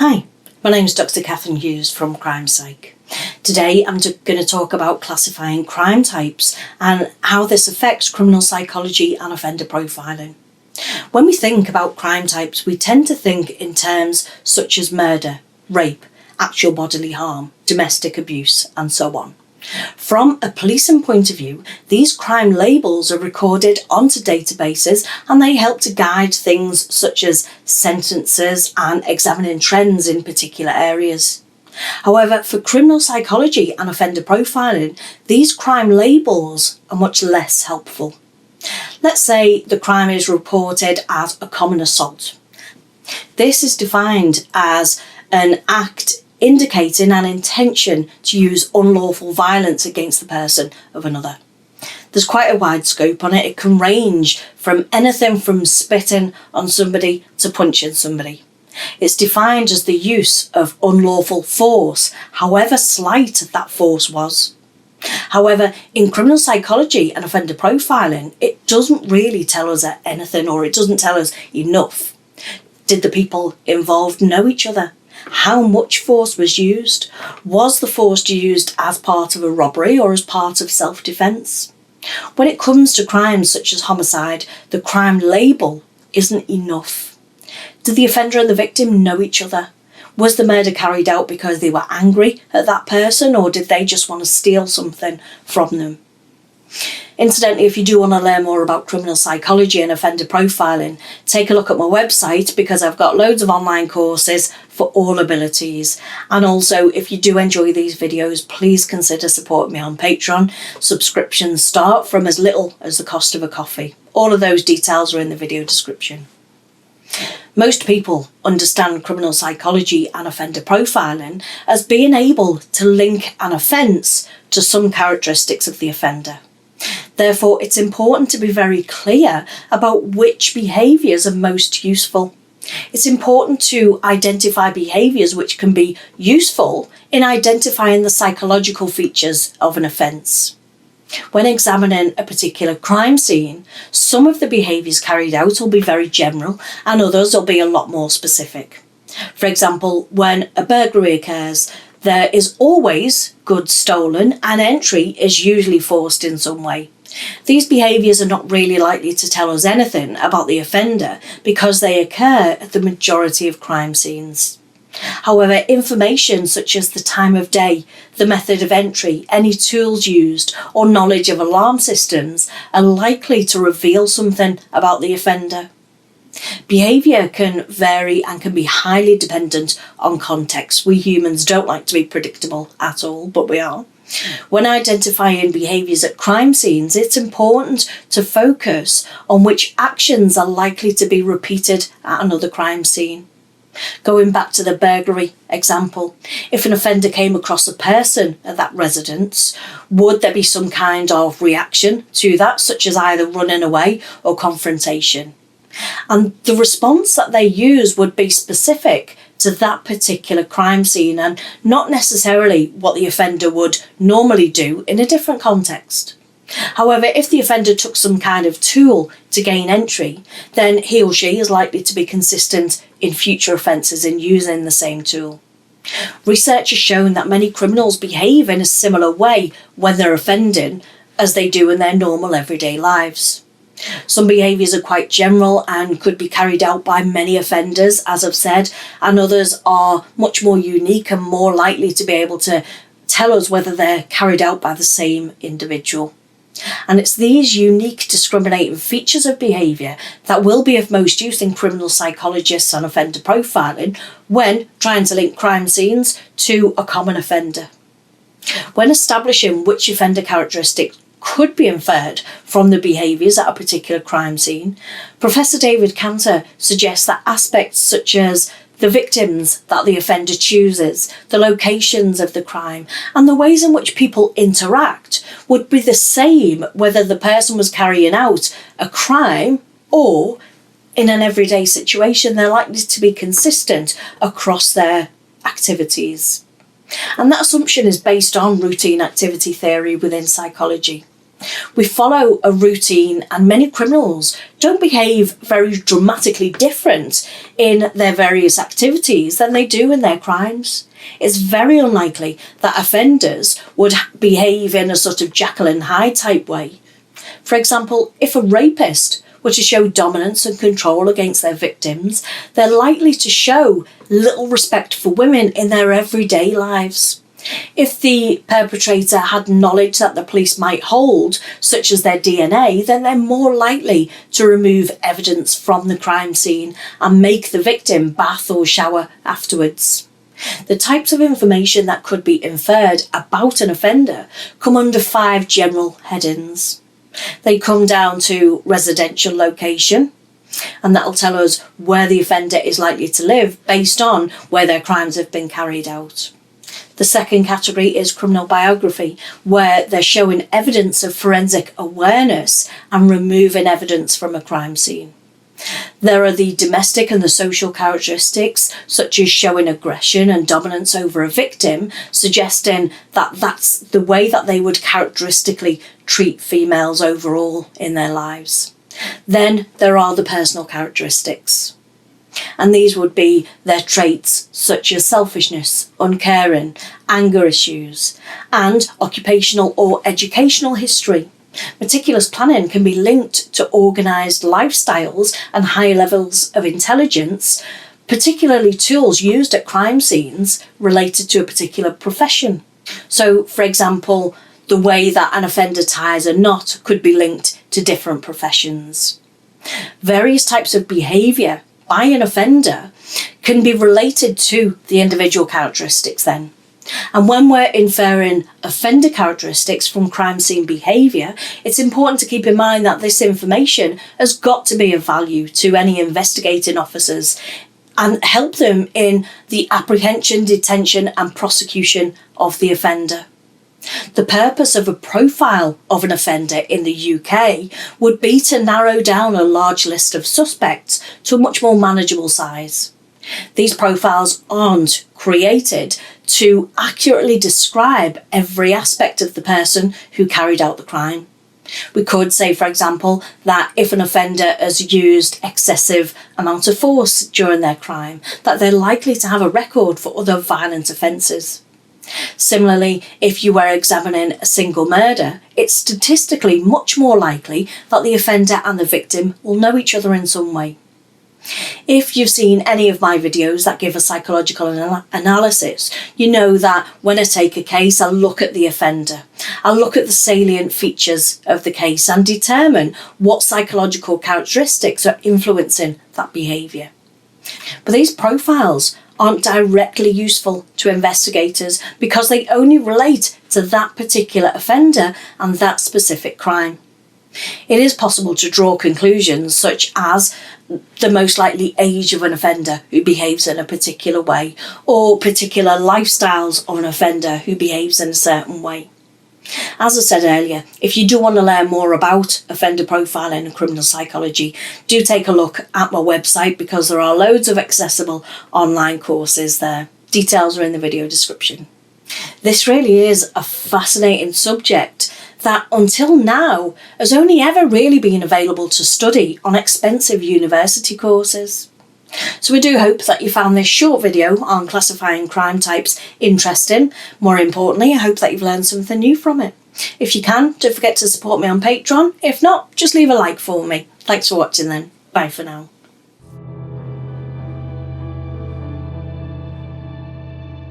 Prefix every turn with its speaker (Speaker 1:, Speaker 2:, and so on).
Speaker 1: Hi, my name is Dr. Catherine Hughes from Crime Psych. Today I'm going to talk about classifying crime types and how this affects criminal psychology and offender profiling. When we think about crime types, we tend to think in terms such as murder, rape, actual bodily harm, domestic abuse, and so on. From a policing point of view, these crime labels are recorded onto databases and they help to guide things such as sentences and examining trends in particular areas. However, for criminal psychology and offender profiling, these crime labels are much less helpful. Let's say the crime is reported as a common assault. This is defined as an act indicating an intention to use unlawful violence against the person of another. There's quite a wide scope on it. It can range from anything from spitting on somebody to punching somebody. It's defined as the use of unlawful force, however slight that force was. However, in criminal psychology and offender profiling, it doesn't really tell us anything, or it doesn't tell us enough. Did the people involved know each other? How much force was used? Was the force used as part of a robbery or as part of self-defence? When it comes to crimes such as homicide, the crime label isn't enough. Did the offender and the victim know each other? Was the murder carried out because they were angry at that person, or did they just want to steal something from them? Incidentally, if you do want to learn more about criminal psychology and offender profiling, take a look at my website because I've got loads of online courses for all abilities. And also, if you do enjoy these videos, please consider supporting me on Patreon. Subscriptions start from as little as the cost of a coffee. All of those details are in the video description. Most people understand criminal psychology and offender profiling as being able to link an offence to some characteristics of the offender. Therefore, it's important to be very clear about which behaviours are most useful. It's important to identify behaviours which can be useful in identifying the psychological features of an offence. When examining a particular crime scene, some of the behaviours carried out will be very general and others will be a lot more specific. For example, when a burglary occurs, there is always goods stolen and entry is usually forced in some way. These behaviours are not really likely to tell us anything about the offender because they occur at the majority of crime scenes. However, information such as the time of day, the method of entry, any tools used, or knowledge of alarm systems are likely to reveal something about the offender. Behaviour can vary and can be highly dependent on context. We humans don't like to be predictable at all, but we are. When identifying behaviours at crime scenes, it's important to focus on which actions are likely to be repeated at another crime scene. Going back to the burglary example, if an offender came across a person at that residence, would there be some kind of reaction to that, such as either running away or confrontation? And the response that they use would be specific to that particular crime scene and not necessarily what the offender would normally do in a different context. However, if the offender took some kind of tool to gain entry, then he or she is likely to be consistent in future offences in using the same tool. Research has shown that many criminals behave in a similar way when they're offending as they do in their normal everyday lives. Some behaviours are quite general and could be carried out by many offenders, as I've said, and others are much more unique and more likely to be able to tell us whether they're carried out by the same individual. And it's these unique discriminating features of behaviour that will be of most use in criminal psychologists and offender profiling when trying to link crime scenes to a common offender. When establishing which offender characteristics could be inferred from the behaviours at a particular crime scene, Professor David Cantor suggests that aspects such as the victims that the offender chooses, the locations of the crime, and the ways in which people interact would be the same whether the person was carrying out a crime or in an everyday situation. They're likely to be consistent across their activities. And that assumption is based on routine activity theory within psychology. We follow a routine, and many criminals don't behave very dramatically different in their various activities than they do in their crimes. It's very unlikely that offenders would behave in a sort of Jekyll and Hyde type way. For example, if a rapist were to show dominance and control against their victims, they're likely to show little respect for women in their everyday lives. If the perpetrator had knowledge that the police might hold, such as their DNA, then they're more likely to remove evidence from the crime scene and make the victim bath or shower afterwards. The types of information that could be inferred about an offender come under 5 general headings. They come down to residential location, and that'll tell us where the offender is likely to live based on where their crimes have been carried out. The second category is criminal biography, where they're showing evidence of forensic awareness and removing evidence from a crime scene. There are the domestic and the social characteristics, such as showing aggression and dominance over a victim, suggesting that that's the way that they would characteristically treat females overall in their lives. Then there are the personal characteristics, and these would be their traits such as selfishness, uncaring, anger issues, and occupational or educational history. Meticulous planning can be linked to organised lifestyles and high levels of intelligence, particularly tools used at crime scenes related to a particular profession. So, for example, the way that an offender ties a knot could be linked to different professions. Various types of behaviour by an offender can be related to the individual characteristics then. And when we're inferring offender characteristics from crime scene behaviour, it's important to keep in mind that this information has got to be of value to any investigating officers and help them in the apprehension, detention and prosecution of the offender. The purpose of a profile of an offender in the UK would be to narrow down a large list of suspects to a much more manageable size. These profiles aren't created to accurately describe every aspect of the person who carried out the crime. We could say, for example, that if an offender has used excessive amount of force during their crime, that they're likely to have a record for other violent offences. Similarly, if you were examining a single murder, it's statistically much more likely that the offender and the victim will know each other in some way. If you've seen any of my videos that give a psychological analysis, you know that when I take a case, I'll look at the offender. I'll look at the salient features of the case and determine what psychological characteristics are influencing that behaviour. But these profiles aren't directly useful to investigators because they only relate to that particular offender and that specific crime. It is possible to draw conclusions such as the most likely age of an offender who behaves in a particular way, or particular lifestyles of an offender who behaves in a certain way. As I said earlier, if you do want to learn more about offender profiling and criminal psychology, do take a look at my website because there are loads of accessible online courses there. Details are in the video description. This really is a fascinating subject that until now has only ever really been available to study on expensive university courses. So I do hope that you found this short video on classifying crime types interesting. More importantly, I hope that you've learned something new from it. If you can, don't forget to support me on Patreon. If not, just leave a like for me. Thanks for watching then. Bye for now.